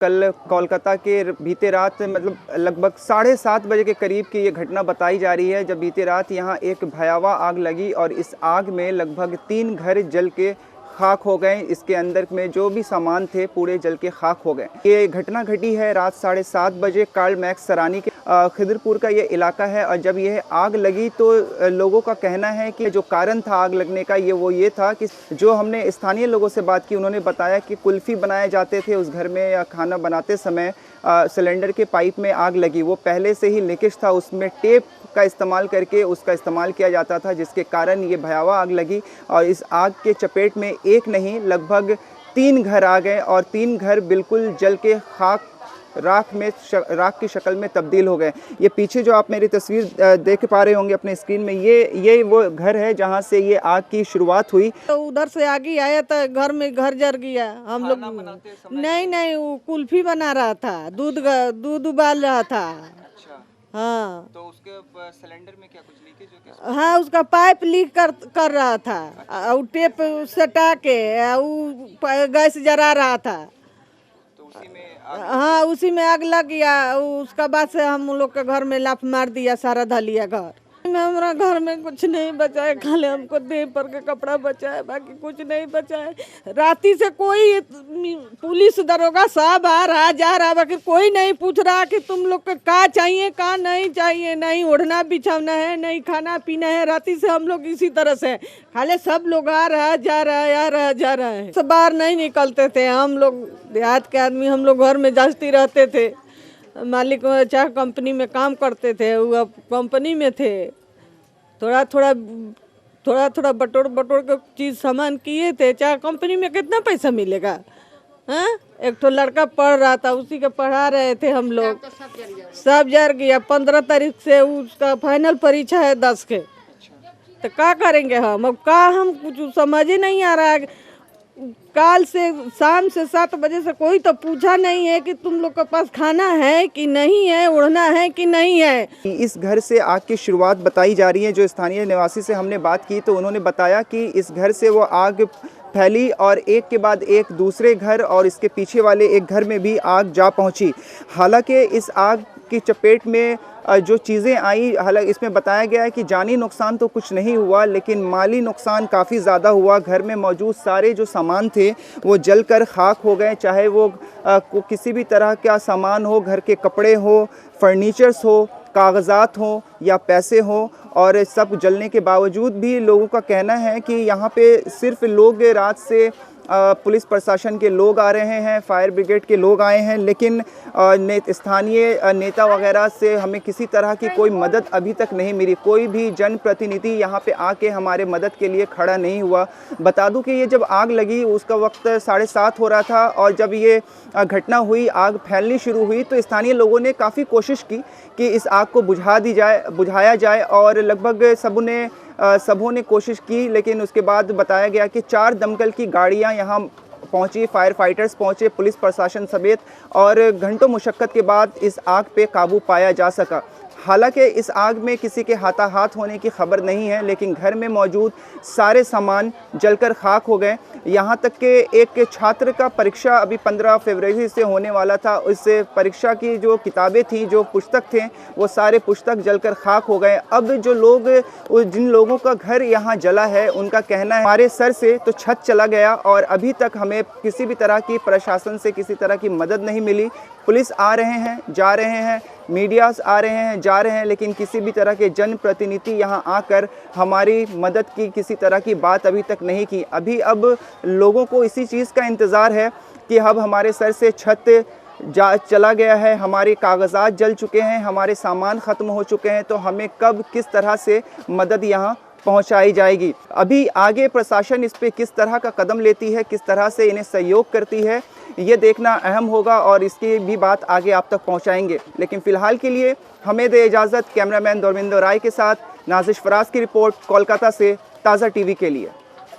कल कोलकाता के बीते रात मतलब लगभग 7:30 बजे के करीब की ये घटना बताई जा रही है, जब बीते रात यहाँ एक भयावह आग लगी और इस आग में लगभग 3 घर जल के खाक हो गए। इसके अंदर में जो भी सामान थे पूरे जल के खाक हो गए। ये घटना घटी है रात 7:30 बजे कार्ल मैक्स सरानी के खिदरपुर का ये इलाका है। और जब यह आग लगी तो लोगों का कहना है कि जो कारण था आग लगने का ये था कि जो हमने स्थानीय लोगों से बात की, उन्होंने बताया कि कुल्फ़ी बनाए जाते थे उस घर में या खाना बनाते समय सिलेंडर के पाइप में आग लगी। वो पहले से ही लीकेज था, उसमें टेप का इस्तेमाल करके उसका इस्तेमाल किया जाता था, जिसके कारण ये भयावह आग लगी। और इस आग के चपेट में एक नहीं लगभग 3 घर आ गए और 3 घर बिल्कुल जल के राख की शक्ल में तब्दील हो गए। ये पीछे जो आप मेरी तस्वीर देख पा रहे होंगे अपने स्क्रीन में, ये वो घर है जहाँ से ये आग की शुरुआत हुई। तो उधर से आगे आया तो घर जल गया। हम लोग नहीं वो कुल्फी बना रहा था, दूध उबाल रहा था। अच्छा। हाँ, तो उसके सिलेंडर में क्या कुछ लीकेज हो गया? हाँ, उसका पाइप लीक कर रहा था और टेप सटा के गैस जला रहा था। तो उसी में हाँ, उसी में आग लग गया। उसका बाद से हम लोग के घर में लाफ मार दिया, सारा धलिया घर। हमारा घर में कुछ नहीं बचा है, खाली हमको देह पर का कपड़ा बचा है, बाकी कुछ नहीं बचा है। राती से कोई पुलिस दरोगा साहब आ रहा जा रहा, बाकी कोई नहीं पूछ रहा कि तुम लोग को क्या चाहिए क्या नहीं चाहिए। नहीं ओढ़ना बिछाना है, नहीं खाना पीना है। राती से हम लोग इसी तरह से खाली सब लोग आ रहा जा रहा है, आ रहा जा रहा है। सब बाहर नहीं निकलते थे। हम लोग देहात के आदमी, हम लोग घर में जास्ती रहते थे। मालिक चाहे कंपनी में काम करते थे, वो कंपनी में थे। थोड़ा थोड़ा बटोर के चीज़ सामान किए थे। चाहे कंपनी में कितना पैसा मिलेगा? हाँ, एक तो लड़का पढ़ रहा था, उसी के पढ़ा रहे थे हम लोग। सब जर गया। 15 तारीख से उसका फाइनल परीक्षा है 10 के। तो क्या करेंगे हम? अब हम कुछ समझ ही नहीं आ रहा है। काल से शाम से 7 बजे से कोई तो पूछा नहीं है कि तुम लोग के पास खाना है कि नहीं है, ओढ़ना है कि नहीं है। इस घर से आग की शुरुआत बताई जा रही है। जो स्थानीय निवासी से हमने बात की तो उन्होंने बताया कि इस घर से वो आग फैली और एक के बाद एक दूसरे घर और इसके पीछे वाले एक घर में भी आग जा पहुंची। हालांकि इस आग की चपेट में जो चीज़ें आई, हालांकि इसमें बताया गया है कि जानी नुकसान तो कुछ नहीं हुआ, लेकिन माली नुकसान काफ़ी ज़्यादा हुआ। घर में मौजूद सारे जो सामान थे वो जलकर खाक हो गए, चाहे वो किसी भी तरह का सामान हो, घर के कपड़े हो, फर्नीचर्स हो, कागज़ात हो या पैसे हो। और सब जलने के बावजूद भी लोगों का कहना है कि यहाँ पे सिर्फ लोग रात से पुलिस प्रशासन के लोग आ रहे हैं, फायर ब्रिगेड के लोग आए हैं, लेकिन स्थानीय नेता वगैरह से हमें किसी तरह की कोई मदद अभी तक नहीं मिली। कोई भी जनप्रतिनिधि यहाँ पे आके हमारे मदद के लिए खड़ा नहीं हुआ। बता दूं कि ये जब आग लगी उसका वक्त 7:30 हो रहा था और जब ये घटना हुई, आग फैलनी शुरू हुई तो स्थानीय लोगों ने काफ़ी कोशिश की कि इस आग को बुझाया जाए और लगभग सबों ने कोशिश की, लेकिन उसके बाद बताया गया कि 4 दमकल की गाड़ियां यहाँ पहुंची, फायर फाइटर्स पहुंचे, पुलिस प्रशासन समेत, और घंटों मुशक्कत के बाद इस आग पे काबू पाया जा सका। हालांकि इस आग में किसी के हाथाहाथ होने की खबर नहीं है, लेकिन घर में मौजूद सारे सामान जलकर खाक हो गए। यहाँ तक कि एक छात्र का परीक्षा अभी 15 फरवरी से होने वाला था। उस परीक्षा की जो किताबें थी, जो पुस्तक थे, वो सारे पुस्तक जलकर खाक हो गए। अब जिन लोगों का घर यहाँ जला है उनका कहना है हमारे सर से तो छत चला गया और अभी तक हमें किसी भी तरह की प्रशासन से किसी तरह की मदद नहीं मिली। पुलिस आ रहे हैं, जा रहे हैं, मीडियास आ रहे हैं, जा रहे हैं, लेकिन किसी भी तरह के जनप्रतिनिधि यहाँ आकर हमारी मदद की किसी तरह की बात अभी तक नहीं की। अब लोगों को इसी चीज़ का इंतज़ार है कि अब हमारे सर से छत चला गया है, हमारे कागज़ात जल चुके हैं, हमारे सामान ख़त्म हो चुके हैं, तो हमें कब किस तरह से मदद यहाँ पहुंचाई जाएगी। अभी आगे प्रशासन इस पे किस तरह का कदम लेती है, किस तरह से इन्हें सहयोग करती है, ये देखना अहम होगा और इसकी भी बात आगे आप तक पहुंचाएंगे। लेकिन फ़िलहाल के लिए हमें दे इजाज़त। कैमरामैन धर्मेंद्र राय के साथ नाजिश फराज की रिपोर्ट कोलकाता से ताज़ा टीवी के लिए।